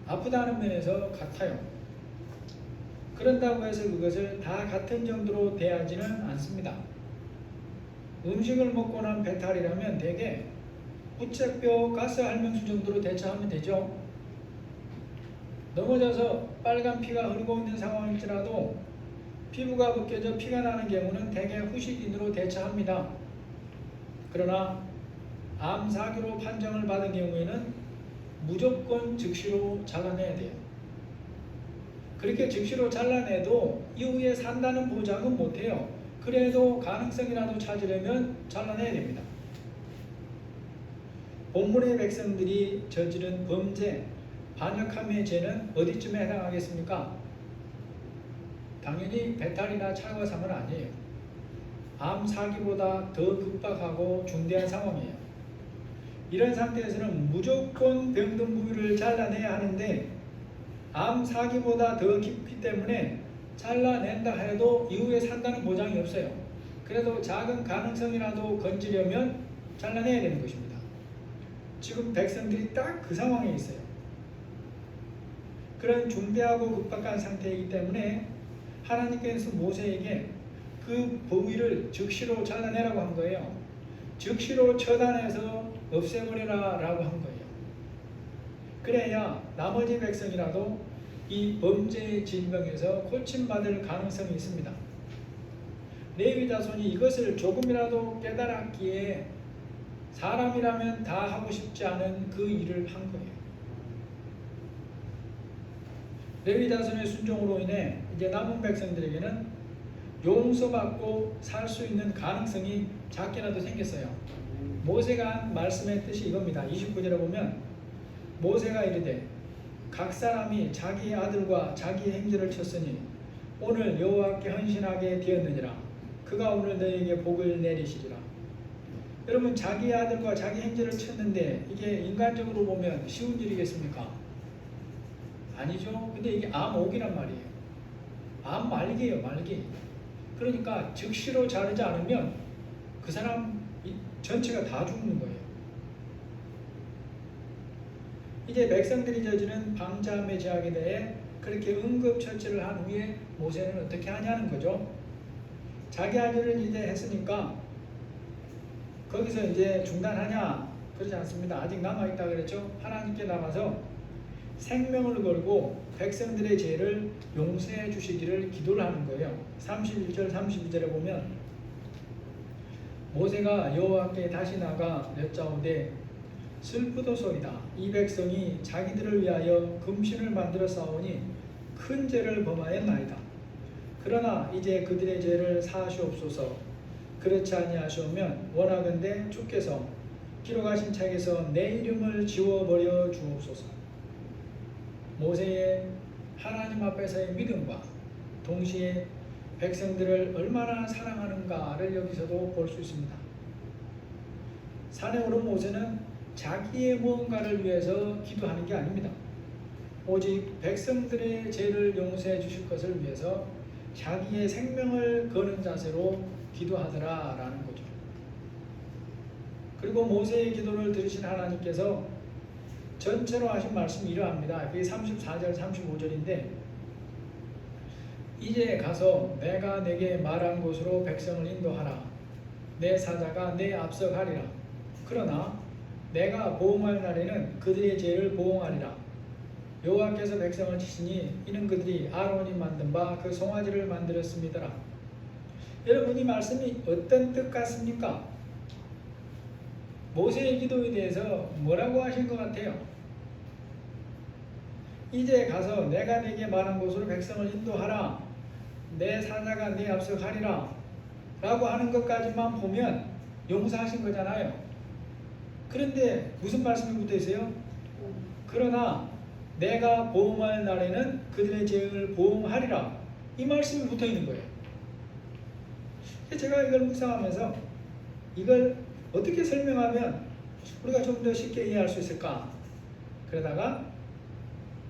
아프다는 면에서 같아요. 그런다고 해서 그것을 다 같은 정도로 대하지는 않습니다. 음식을 먹고 난 배탈이라면 대개 부채뼈 가스 할명수 정도로 대처하면 되죠. 넘어져서 빨간 피가 흐르고 있는 상황일지라도 피부가 벗겨져 피가 나는 경우는 대개 후식인으로 대처합니다. 그러나 암사기로 판정을 받은 경우에는 무조건 즉시로 잘라내야 돼요. 그렇게 즉시로 잘라내도 이후에 산다는 보장은 못해요. 그래도 가능성이라도 찾으려면 잘라내야 됩니다. 본문의 백성들이 저지른 범죄, 반역함의 죄는 어디쯤에 해당하겠습니까? 당연히 배탈이나 찰과상은 아니에요. 암 사기보다 더 급박하고 중대한 상황이에요. 이런 상태에서는 무조건 병든 부위를 잘라내야 하는데 암 사기보다 더 깊기 때문에 잘라낸다 해도 이후에 산다는 보장이 없어요. 그래도 작은 가능성이라도 건지려면 잘라내야 되는 것입니다. 지금 백성들이 딱 그 상황에 있어요. 그런 중대하고 급박한 상태이기 때문에 하나님께서 모세에게 그 부위를 즉시로 잘라내라고 한 거예요. 즉시로 처단해서 없애버려라 라고 한 거예요. 그래야 나머지 백성이라도 이 범죄의 질병에서 고침받을 가능성이 있습니다. 레위 자손이 이것을 조금이라도 깨달았기에 사람이라면 다 하고 싶지 않은 그 일을 한 거예요. 레위 자손의 순종으로 인해 이제 남은 백성들에게는 용서받고 살 수 있는 가능성이 작게라도 생겼어요. 모세가 한 말씀의 뜻이 이겁니다. 29절에 보면 모세가 이르되 각 사람이 자기 아들과 자기 형제를 쳤으니 오늘 여호와께 헌신하게 되었느니라. 그가 오늘 너희에게 복을 내리시리라. 여러분, 자기 아들과 자기 형제를 쳤는데 이게 인간적으로 보면 쉬운 일이겠습니까? 아니죠. 근데 이게 암옥이란 말이에요. 암 말기예요, 말기. 그러니까 즉시로 자르지 않으면 그 사람 전체가 다 죽는 거예요. 이제 백성들이 저지른 방자함의 죄악에 대해 그렇게 응급처치를 한 후에 모세는 어떻게 하냐는 거죠. 자기 아들을 이제 했으니까 거기서 이제 중단하냐? 그러지 않습니다. 아직 남아있다 그랬죠. 하나님께 남아서 생명을 걸고 백성들의 죄를 용서해 주시기를 기도를 하는 거예요. 31절 32절에 보면 모세가 여호와께 다시 나가 여짜오되 슬프도소이다. 이 백성이 자기들을 위하여 금신을 만들어 싸우니 큰 죄를 범하였나이다. 그러나 이제 그들의 죄를 사하시옵소서. 그렇지 아니하시오면 원하건대 주께서 기록하신 책에서 내 이름을 지워버려 주옵소서. 모세의 하나님 앞에서의 믿음과 동시에 백성들을 얼마나 사랑하는가를 여기서도 볼 수 있습니다. 산에 오른 모세는 자기의 무언가를 위해서 기도하는 게 아닙니다. 오직 백성들의 죄를 용서해 주실 것을 위해서 자기의 생명을 거는 자세로 기도하더라라는 거죠. 그리고 모세의 기도를 들으신 하나님께서 전체로 하신 말씀이 이러합니다. 그게 34절 35절인데 이제 가서 내가 내게 말한 곳으로 백성을 인도하라. 내 사자가 내 앞서 가리라. 그러나 내가 보응할 날에는 그들의 죄를 보응하리라. 여호와께서 백성을 치시니 이는 그들이 아론이 만든 바 그 송아지를 만들었습니다라. 여러분, 이 말씀이 어떤 뜻 같습니까? 모세의 기도에 대해서 뭐라고 하신 것 같아요? 이제 가서 내가 네게 말한 곳으로 백성을 인도하라. 내 사자가 네 앞서 가리라 라고 하는 것까지만 보면 용서하신 거잖아요. 그런데 무슨 말씀이 붙어 있어요? 그러나 내가 보응할 날에는 그들의 죄를 보응하리라. 이 말씀이 붙어 있는 거예요. 제가 이걸 묵상하면서 이걸 어떻게 설명하면 우리가 좀 더 쉽게 이해할 수 있을까? 그러다가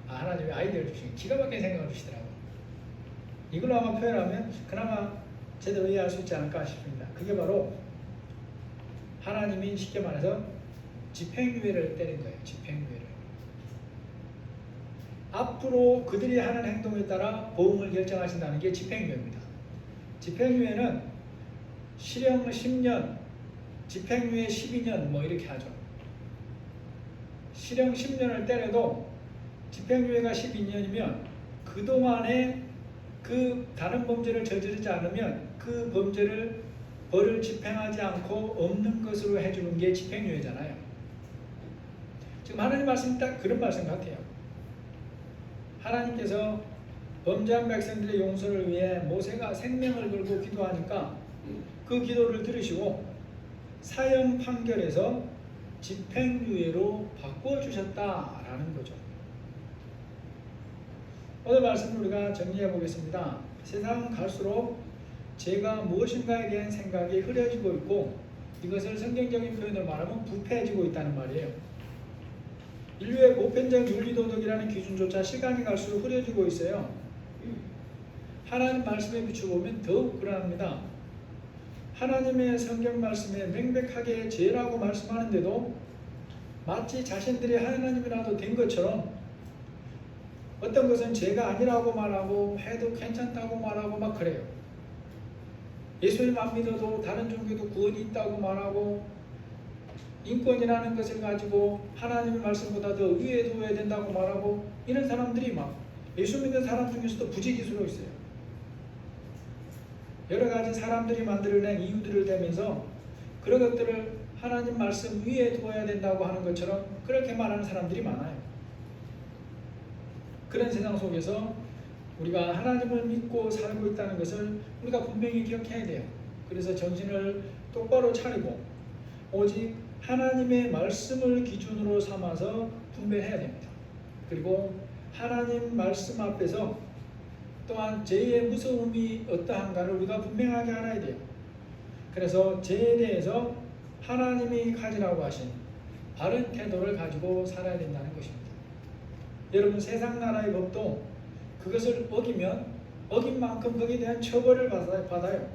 하나님이 아이디어를 주시고 기가 막힌 생각을 주시더라고요. 이걸로 아마 표현하면 그나마 제대로 이해할 수 있지 않을까 싶습니다. 그게 바로 하나님이 쉽게 말해서 집행유예를 때린 거예요. 집행유예를. 앞으로 그들이 하는 행동에 따라 보응을 결정하신다는 게 집행유예입니다. 집행유예는 실형 10년 집행유예 12년 뭐 이렇게 하죠. 실형 10년을 때려도 집행유예가 12년이면 그동안에 그 다른 범죄를 저지르지 않으면 그 범죄를 벌을 집행하지 않고 없는 것으로 해주는 게 집행유예잖아요. 지금 하나님 말씀이 딱 그런 말씀 같아요. 하나님께서 범죄한 백성들의 용서를 위해 모세가 생명을 걸고 기도하니까 그 기도를 들으시고 사형 판결에서 집행유예로 바꿔주셨다라는 거죠. 오늘 말씀을 우리가 정리해 보겠습니다. 세상은 갈수록 죄가 무엇인가에 대한 생각이 흐려지고 있고 이것을 성경적인 표현으로 말하면 부패해지고 있다는 말이에요. 인류의 보편적 윤리도덕이라는 기준조차 시간이 갈수록 흐려지고 있어요. 하나님 말씀에 비추보면 더욱 그러합니다. 하나님의 성경 말씀에 명백하게 죄라고 말씀하는데도 마치 자신들이 하나님이라도 된 것처럼 어떤 것은 죄가 아니라고 말하고 해도 괜찮다고 말하고 막 그래요. 예수님 안 믿어도 다른 종교도 구원이 있다고 말하고 인권이라는 것을 가지고 하나님의 말씀보다 더 위에 둬야 된다고 말하고 이런 사람들이 막 예수 믿는 사람 중에서도 부지기수로 있어요. 여러 가지 사람들이 만들어낸 이유들을 대면서 그런 것들을 하나님 말씀 위에 둬야 된다고 하는 것처럼 그렇게 말하는 사람들이 많아요. 그런 세상 속에서 우리가 하나님을 믿고 살고 있다는 것을 우리가 분명히 기억해야 돼요. 그래서 정신을 똑바로 차리고 오직 하나님의 말씀을 기준으로 삼아서 분별해야 됩니다. 그리고 하나님 말씀 앞에서 또한 죄의 무서움이 어떠한가를 우리가 분명하게 알아야 돼요. 그래서 죄에 대해서 하나님이 가지라고 하신 바른 태도를 가지고 살아야 된다는 것입니다. 여러분 세상 나라의 법도 그것을 어기면 어긴 만큼 거기에 대한 처벌을 받아요.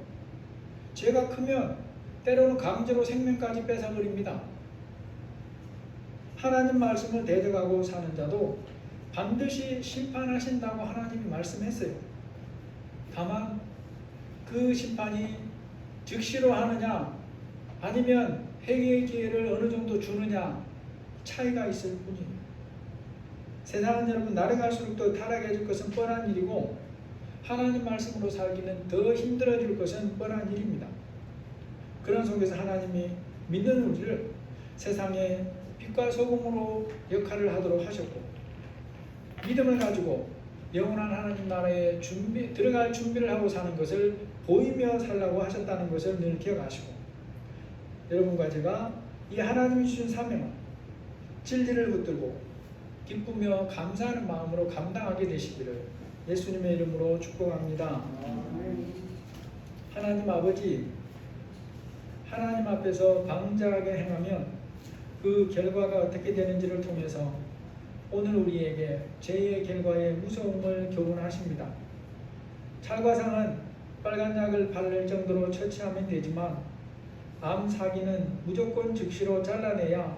죄가 크면 때로는 강제로 생명까지 뺏어버립니다. 하나님 말씀을 대적하고 사는 자도 반드시 심판하신다고 하나님이 말씀했어요. 다만 그 심판이 즉시로 하느냐 아니면 회개의 기회를 어느 정도 주느냐 차이가 있을 뿐이에요. 세상은 여러분 날이 갈수록 더 타락해질 것은 뻔한 일이고 하나님 말씀으로 살기는 더 힘들어질 것은 뻔한 일입니다. 그런 속에서 하나님이 믿는 우리를 세상의 빛과 소금으로 역할을 하도록 하셨고 믿음을 가지고 영원한 하나님 나라에 들어갈 준비를 하고 사는 것을 보이며 살라고 하셨다는 것을 늘 기억하시고 여러분과 제가 이 하나님이 주신 사명은 진리를 붙들고 기쁘며 감사하는 마음으로 감당하게 되시기를 예수님의 이름으로 축복합니다. 하나님 아버지, 하나님 앞에서 방자하게 행하면 그 결과가 어떻게 되는지를 통해서 오늘 우리에게 죄의 결과의 무서움을 교훈하십니다. 찰과상은 빨간 약을 바를 정도로 처치하면 되지만 암 사기는 무조건 즉시로 잘라내야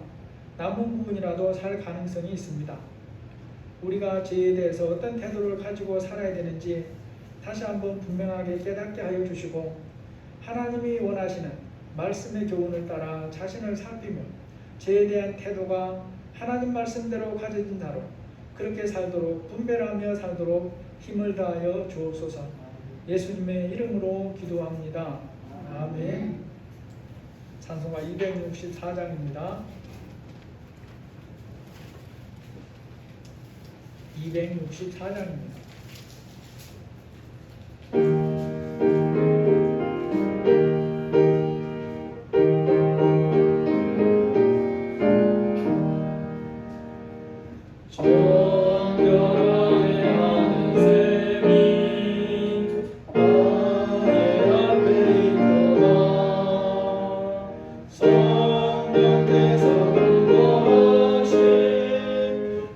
남은 부분이라도 살 가능성이 있습니다. 우리가 죄에 대해서 어떤 태도를 가지고 살아야 되는지 다시 한번 분명하게 깨닫게 하여 주시고 하나님이 원하시는 말씀의 교훈을 따라 자신을 살피며 죄에 대한 태도가 하나님 말씀대로 가져진 자로 그렇게 살도록 분별하며 살도록 힘을 다하여 주옵소서. 예수님의 이름으로 기도합니다. 아멘. 찬송가 264장입니다. 264장입니다.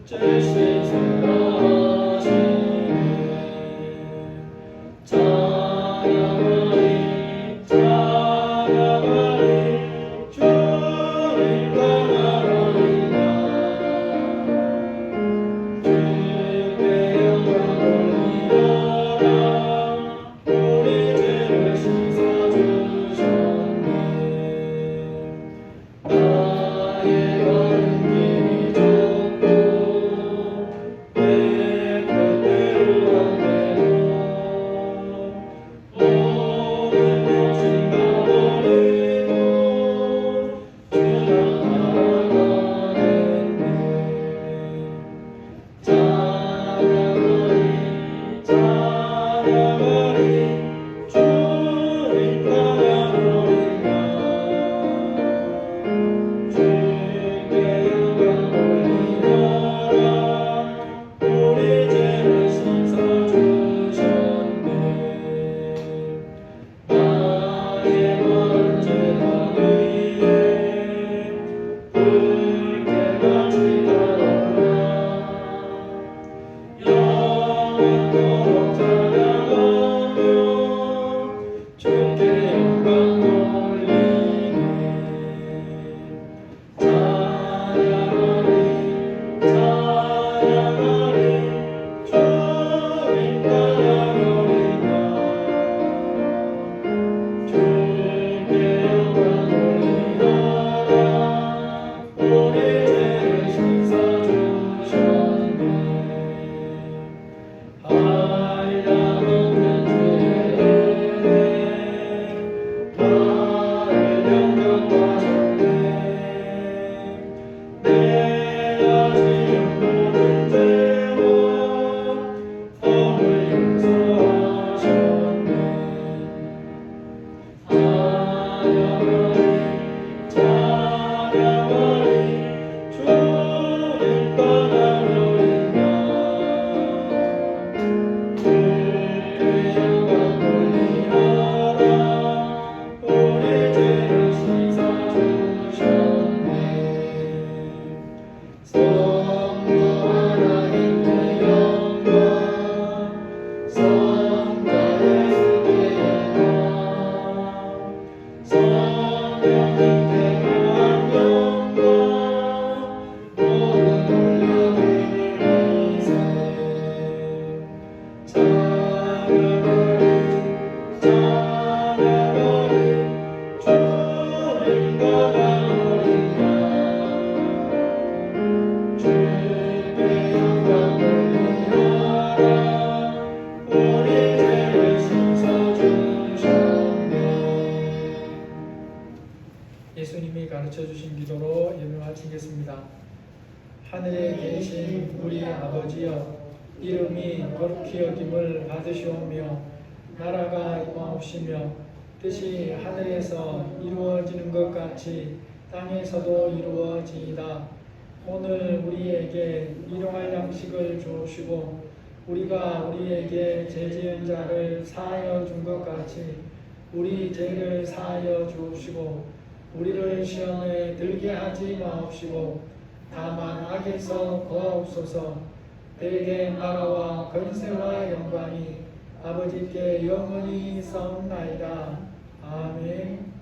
제신 생각하신 찬양하리 주를 따라오리라 주께 영광 돌리라 우리 죄를 씻어주셨네. 예수님이 가르쳐주신 기도로 예배 마치겠습니다. 하늘에 계신 우리 아버지여, 이름이 거룩히 여김을 받으시오며 나라가 임하옵시며 뜻이 하늘에서 이루어지는 것 같이 땅에서도 이루어지이다. 오늘 우리에게 일용할 양식을 주시고 우리가 우리에게 죄 지은 자를 사하여 준 것 같이 우리 죄를 사하여 주시고 우리를 시험에 들게 하지 마옵시고 다만 악에서 구하옵소서. 대개 나라와 권세와 영광이 아버지께 영원히 있사옵나이다. 아멘.